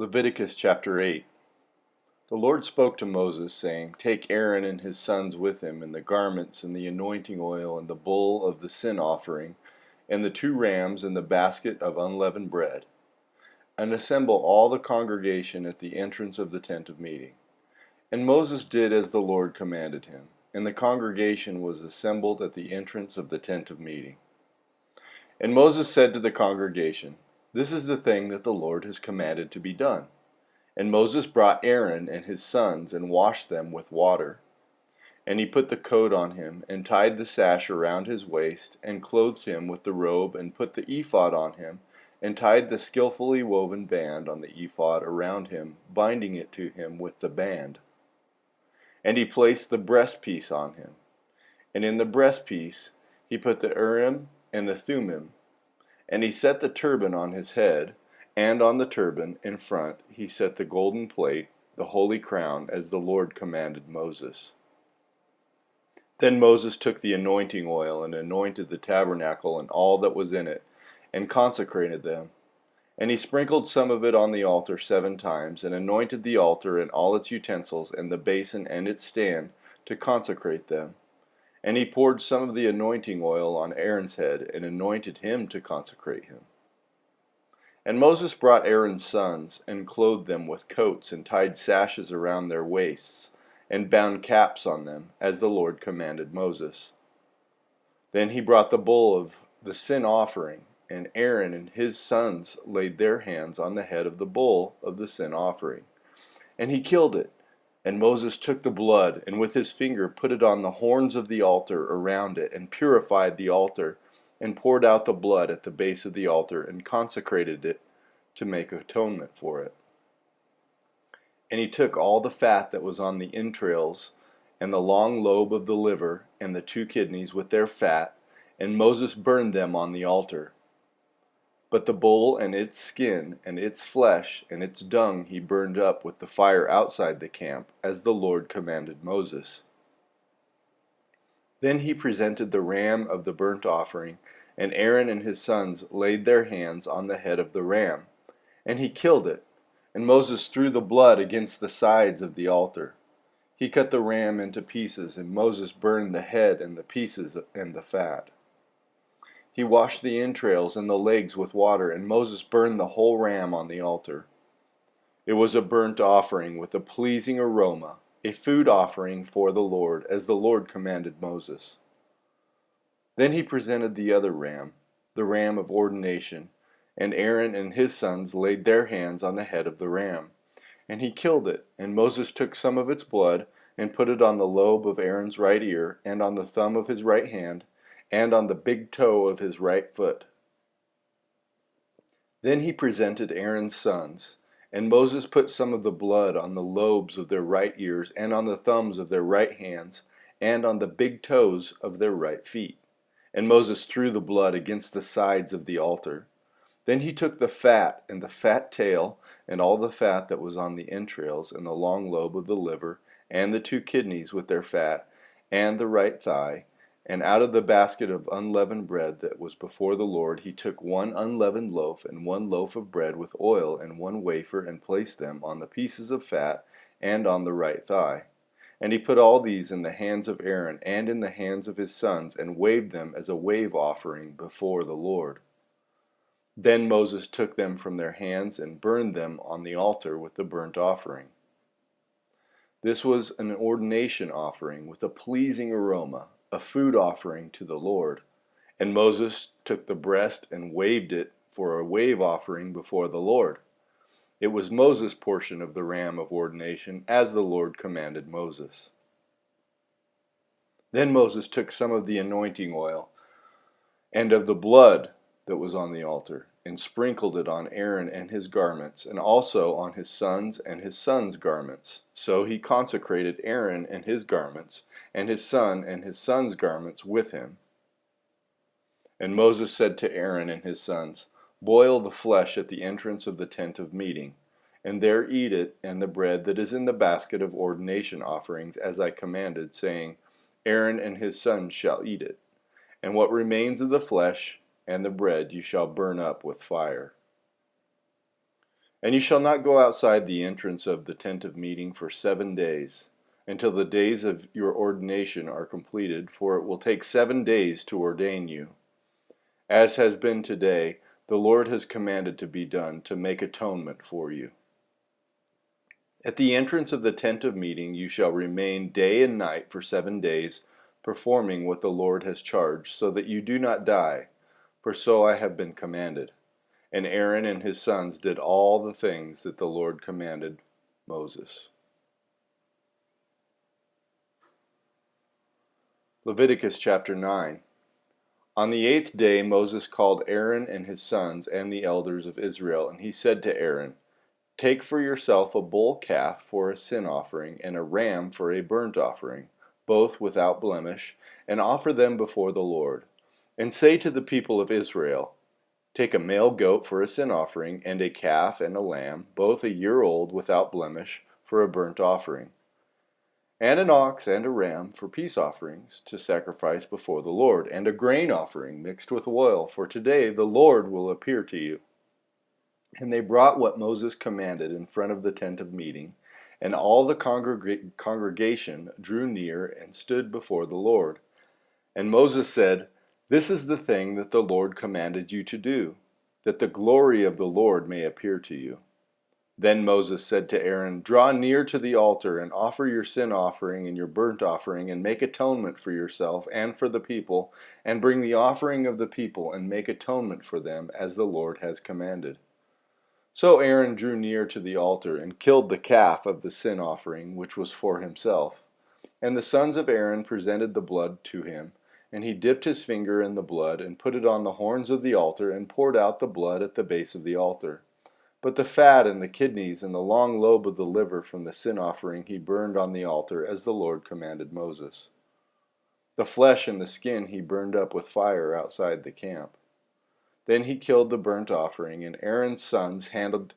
Leviticus chapter 8. The Lord spoke to Moses, saying, Take Aaron and his sons with him, and the garments, and the anointing oil, and the bull of the sin offering, and the 2 rams, and the basket of unleavened bread, and assemble all the congregation at the entrance of the tent of meeting. And Moses did as the Lord commanded him, and the congregation was assembled at the entrance of the tent of meeting. And Moses said to the congregation, This is the thing that the Lord has commanded to be done. And Moses brought Aaron and his sons and washed them with water. And he put the coat on him, and tied the sash around his waist, and clothed him with the robe, and put the ephod on him, and tied the skillfully woven band on the ephod around him, binding it to him with the band. And he placed the breastpiece on him. And in the breastpiece he put the Urim and the Thummim. And he set the turban on his head, and on the turban in front he set the golden plate, the holy crown, as the Lord commanded Moses. Then Moses took the anointing oil and anointed the tabernacle and all that was in it, and consecrated them. And he sprinkled some of it on the altar 7 times, and anointed the altar and all its utensils, and the basin and its stand, to consecrate them. And he poured some of the anointing oil on Aaron's head, and anointed him to consecrate him. And Moses brought Aaron's sons, and clothed them with coats, and tied sashes around their waists, and bound caps on them, as the Lord commanded Moses. Then he brought the bull of the sin offering, and Aaron and his sons laid their hands on the head of the bull of the sin offering. And he killed it. And Moses took the blood, and with his finger put it on the horns of the altar around it, and purified the altar, and poured out the blood at the base of the altar, and consecrated it to make atonement for it. And he took all the fat that was on the entrails, and the long lobe of the liver, and the 2 kidneys with their fat, and Moses burned them on the altar. But the bull and its skin, and its flesh, and its dung he burned up with the fire outside the camp, as the Lord commanded Moses. Then he presented the ram of the burnt offering, and Aaron and his sons laid their hands on the head of the ram. And he killed it, and Moses threw the blood against the sides of the altar. He cut the ram into pieces, and Moses burned the head and the pieces and the fat. He washed the entrails and the legs with water, and Moses burned the whole ram on the altar. It was a burnt offering with a pleasing aroma, a food offering for the Lord, as the Lord commanded Moses. Then he presented the other ram, the ram of ordination, and Aaron and his sons laid their hands on the head of the ram. And he killed it, and Moses took some of its blood, and put it on the lobe of Aaron's right ear, and on the thumb of his right hand, and on the big toe of his right foot. Then he presented Aaron's sons, and Moses put some of the blood on the lobes of their right ears, and on the thumbs of their right hands, and on the big toes of their right feet. And Moses threw the blood against the sides of the altar. Then he took the fat, and the fat tail, and all the fat that was on the entrails, and the long lobe of the liver, and the 2 kidneys with their fat, and the right thigh, and out of the basket of unleavened bread that was before the Lord he took 1 unleavened loaf, and 1 loaf of bread with oil, and 1 wafer, and placed them on the pieces of fat, and on the right thigh. And he put all these in the hands of Aaron, and in the hands of his sons, and waved them as a wave offering before the Lord. Then Moses took them from their hands, and burned them on the altar with the burnt offering. This was an ordination offering with a pleasing aroma, a food offering to the Lord. And Moses took the breast and waved it for a wave offering before the Lord. It was Moses' portion of the ram of ordination, as the Lord commanded Moses. Then Moses took some of the anointing oil, and of the blood that was on the altar, and sprinkled it on Aaron and his garments, and also on his sons and his sons' garments. So he consecrated Aaron and his garments, and his son and his sons' garments with him. And Moses said to Aaron and his sons, Boil the flesh at the entrance of the tent of meeting, and there eat it and the bread that is in the basket of ordination offerings, as I commanded, saying, Aaron and his sons shall eat it. And what remains of the flesh and the bread you shall burn up with fire. And you shall not go outside the entrance of the tent of meeting for 7 days, until the days of your ordination are completed, for it will take 7 days to ordain you. As has been today, the Lord has commanded to be done, to make atonement for you. At the entrance of the tent of meeting you shall remain day and night for 7 days, performing what the Lord has charged, so that you do not die, for so I have been commanded. And Aaron and his sons did all the things that the Lord commanded Moses. Leviticus chapter 9. On the 8th day Moses called Aaron and his sons and the elders of Israel, and he said to Aaron, "Take for yourself a bull calf for a sin offering, and a ram for a burnt offering, both without blemish, and offer them before the Lord. And say to the people of Israel, Take a male goat for a sin offering, and a calf and a lamb, both a year old without blemish, for a burnt offering, and an ox and a ram for peace offerings to sacrifice before the Lord, and a grain offering mixed with oil, for today the Lord will appear to you." And they brought what Moses commanded in front of the tent of meeting, and all the congregation drew near and stood before the Lord. And Moses said, "This is the thing that the Lord commanded you to do, that the glory of the Lord may appear to you." Then Moses said to Aaron, "Draw near to the altar and offer your sin offering and your burnt offering, and make atonement for yourself and for the people, and bring the offering of the people and make atonement for them, as the Lord has commanded." So Aaron drew near to the altar and killed the calf of the sin offering, which was for himself. And the sons of Aaron presented the blood to him, and he dipped his finger in the blood and put it on the horns of the altar and poured out the blood at the base of the altar. But the fat and the kidneys and the long lobe of the liver from the sin offering he burned on the altar, as the Lord commanded Moses. The flesh and the skin he burned up with fire outside the camp. Then he killed the burnt offering, and Aaron's sons handed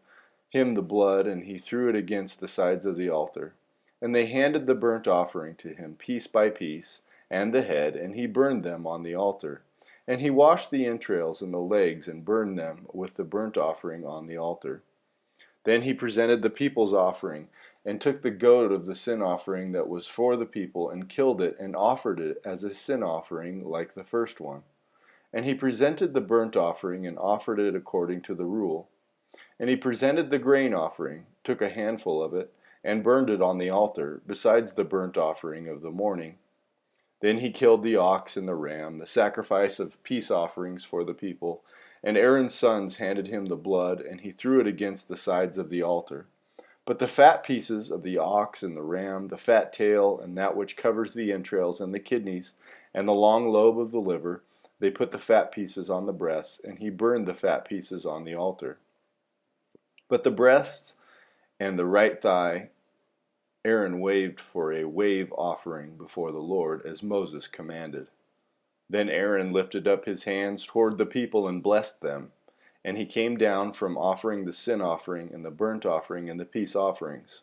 him the blood, and he threw it against the sides of the altar. And they handed the burnt offering to him piece by piece, and the head, and he burned them on the altar. And he washed the entrails and the legs, and burned them with the burnt offering on the altar. Then he presented the people's offering, and took the goat of the sin offering that was for the people, and killed it, and offered it as a sin offering like the first one. And he presented the burnt offering, and offered it according to the rule. And he presented the grain offering, took a handful of it, and burned it on the altar, besides the burnt offering of the morning. Then he killed the ox and the ram, the sacrifice of peace offerings for the people. And Aaron's sons handed him the blood, and he threw it against the sides of the altar. But the fat pieces of the ox and the ram, the fat tail, and that which covers the entrails and the kidneys, and the long lobe of the liver, they put the fat pieces on the breasts, and he burned the fat pieces on the altar. But the breasts and the right thigh Aaron waved for a wave offering before the Lord, as Moses commanded. Then Aaron lifted up his hands toward the people and blessed them. And he came down from offering the sin offering and the burnt offering and the peace offerings.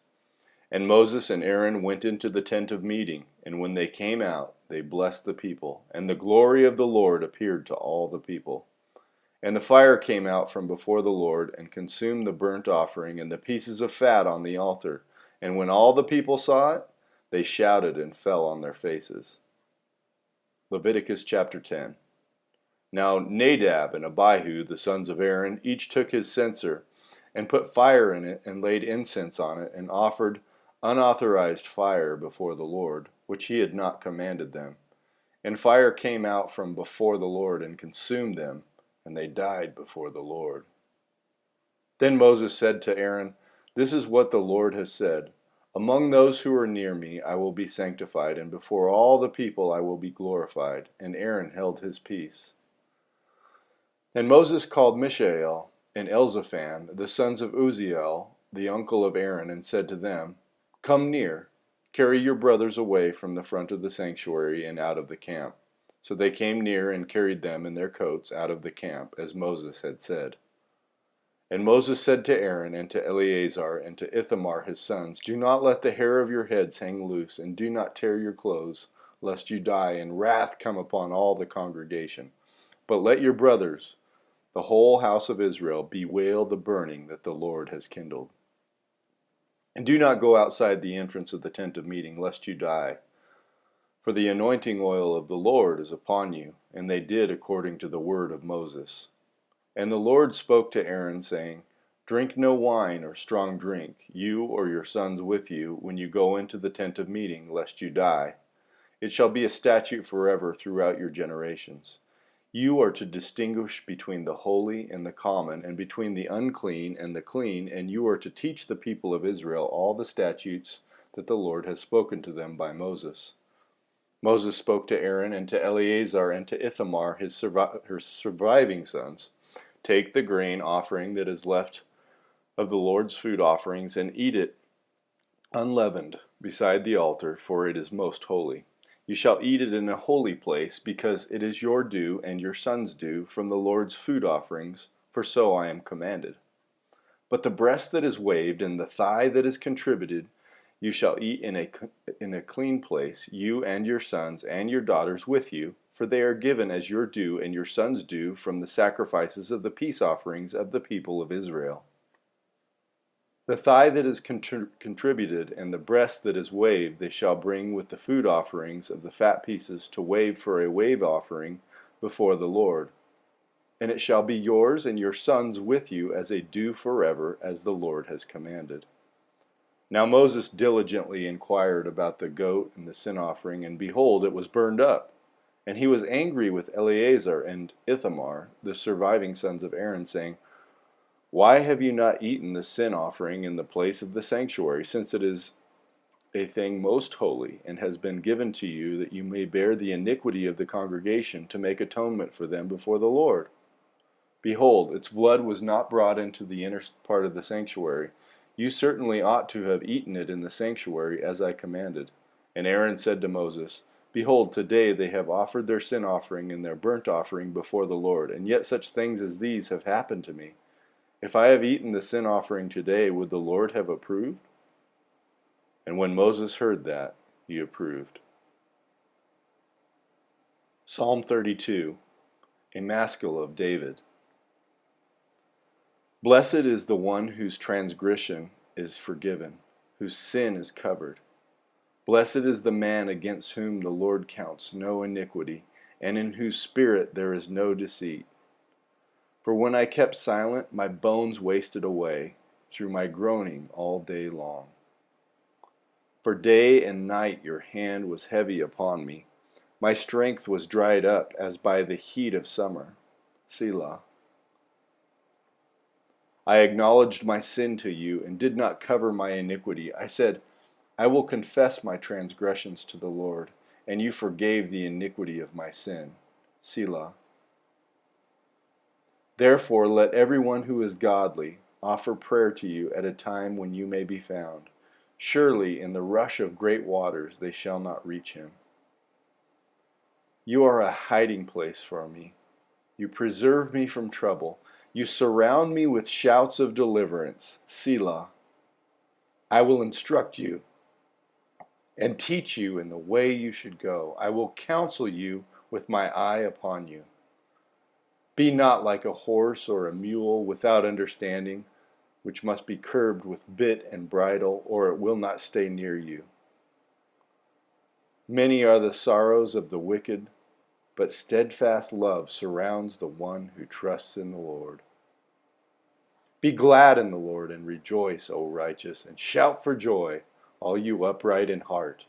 And Moses and Aaron went into the tent of meeting, and when they came out, they blessed the people, and the glory of the Lord appeared to all the people. And the fire came out from before the Lord, and consumed the burnt offering and the pieces of fat on the altar. And when all the people saw it, they shouted and fell on their faces. Leviticus chapter 10. Now Nadab and Abihu, the sons of Aaron, each took his censer, and put fire in it, and laid incense on it, and offered unauthorized fire before the Lord, which he had not commanded them. And fire came out from before the Lord, and consumed them, and they died before the Lord. Then Moses said to Aaron, "This is what the Lord has said. Among those who are near me I will be sanctified, and before all the people I will be glorified." And Aaron held his peace. And Moses called Mishael and Elzaphan, the sons of Uzziel, the uncle of Aaron, and said to them, "Come near, carry your brothers away from the front of the sanctuary and out of the camp." So they came near and carried them in their coats out of the camp, as Moses had said. And Moses said to Aaron and to Eleazar and to Ithamar his sons, "Do not let the hair of your heads hang loose, and do not tear your clothes, lest you die, and wrath come upon all the congregation. But let your brothers, The whole house of Israel bewail the burning that the Lord has kindled. And do not go outside the entrance of the tent of meeting, lest you die. For the anointing oil of the Lord is upon you. And they did according to the word of Moses. And the Lord spoke to Aaron, saying, Drink no wine or strong drink, you or your sons with you, when you go into the tent of meeting, lest you die. It shall be a statute forever throughout your generations. You are to distinguish between the holy and the common, and between the unclean and the clean, and you are to teach the people of Israel all the statutes that the Lord has spoken to them by Moses. Moses spoke to Aaron and to Eleazar and to Ithamar, his surviving sons. Take the grain offering that is left of the Lord's food offerings, and eat it unleavened beside the altar, for it is most holy. You shall eat it in a holy place, because it is your due and your son's due from the Lord's food offerings, for so I am commanded. But the breast that is waved and the thigh that is contributed, you shall eat in a clean place, you and your sons and your daughters with you, for they are given as your due and your son's due from the sacrifices of the peace offerings of the people of Israel. The thigh that is contributed and the breast that is waved they shall bring with the food offerings of the fat pieces to wave for a wave offering before the Lord. And it shall be yours and your sons with you as a due forever, as the Lord has commanded. Now Moses diligently inquired about the goat and the sin offering, and behold, it was burned up. And he was angry with Eleazar and Ithamar, the surviving sons of Aaron, saying, Why have you not eaten the sin offering in the place of the sanctuary, since it is a thing most holy, and has been given to you, that you may bear the iniquity of the congregation, to make atonement for them before the Lord? Behold, its blood was not brought into the inner part of the sanctuary. You certainly ought to have eaten it in the sanctuary, as I commanded. And Aaron said to Moses, Behold, today they have offered their sin offering and their burnt offering before the Lord, and yet such things as these have happened to me. If I have eaten the sin offering today, would the Lord have approved? And when Moses heard that, he approved. Psalm 32, a maskil of David. Blessed is the one whose transgression is forgiven, whose sin is covered. Blessed is the man against whom the Lord counts no iniquity, and in whose spirit there is no deceit. For when I kept silent, my bones wasted away through my groaning all day long. For day and night your hand was heavy upon me. My strength was dried up as by the heat of summer. Selah. I acknowledged my sin to you and did not cover my iniquity. I said, I will confess my transgressions to the Lord, and you forgave the iniquity of my sin. Selah. Therefore let everyone who is godly offer prayer to you at a time when you may be found. Surely in the rush of great waters they shall not reach him. You are a hiding place for me. You preserve me from trouble. You surround me with shouts of deliverance. Selah. I will instruct you and teach you in the way you should go. I will counsel you with my eye upon you. Be not like a horse or a mule without understanding, which must be curbed with bit and bridle, or it will not stay near you. Many are the sorrows of the wicked, but steadfast love surrounds the one who trusts in the Lord. Be glad in the Lord and rejoice, O righteous, and shout for joy, all you upright in heart.